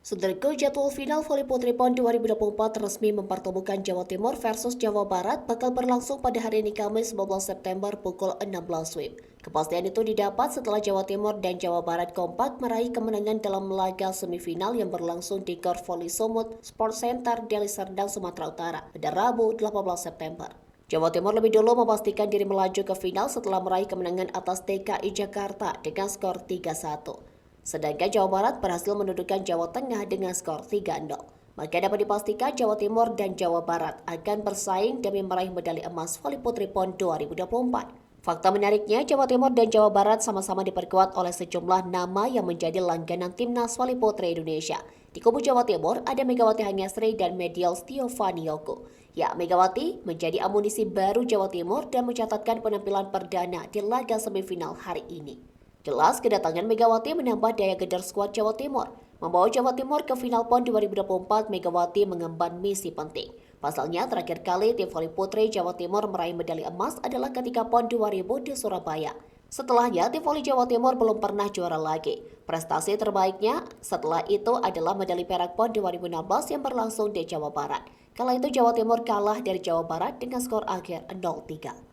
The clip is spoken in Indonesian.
Saudaraku, jadwal final voli putri PON 2024 resmi mempertemukan Jawa Timur versus Jawa Barat bakal berlangsung pada hari ini Kamis 19 September pukul 16 WIB. Kepastian itu didapat setelah Jawa Timur dan Jawa Barat kompak meraih kemenangan dalam laga semifinal yang berlangsung di Gor Voli Sumut Sports Center, Deli Serdang, Sumatera Utara pada Rabu 18 September. Jawa Timur lebih dulu memastikan diri melaju ke final setelah meraih kemenangan atas DKI Jakarta dengan skor 3-1. Sedangkan Jawa Barat berhasil mendudukan Jawa Tengah dengan skor 3-0. Maka dapat dipastikan Jawa Timur dan Jawa Barat akan bersaing demi meraih medali emas voli putri PON 2024. Fakta menariknya, Jawa Timur dan Jawa Barat sama-sama diperkuat oleh sejumlah nama yang menjadi langganan timnas voli putri Indonesia. Di kubu Jawa Timur ada Megawati Hanyasri dan Medial Stiovanioko. Ya, Megawati menjadi amunisi baru Jawa Timur dan mencatatkan penampilan perdana di laga semifinal hari ini. Jelas kedatangan Megawati menambah daya gedar skuad Jawa Timur. Membawa Jawa Timur ke final PON 2024, Megawati mengemban misi penting. Pasalnya, terakhir kali tim voli putri Jawa Timur meraih medali emas adalah ketika PON 2000 di Surabaya. Setelahnya, tim voli Jawa Timur belum pernah juara lagi. Prestasi terbaiknya setelah itu adalah medali perak PON 2016 yang berlangsung di Jawa Barat. Kala itu Jawa Timur kalah dari Jawa Barat dengan skor akhir 0-3.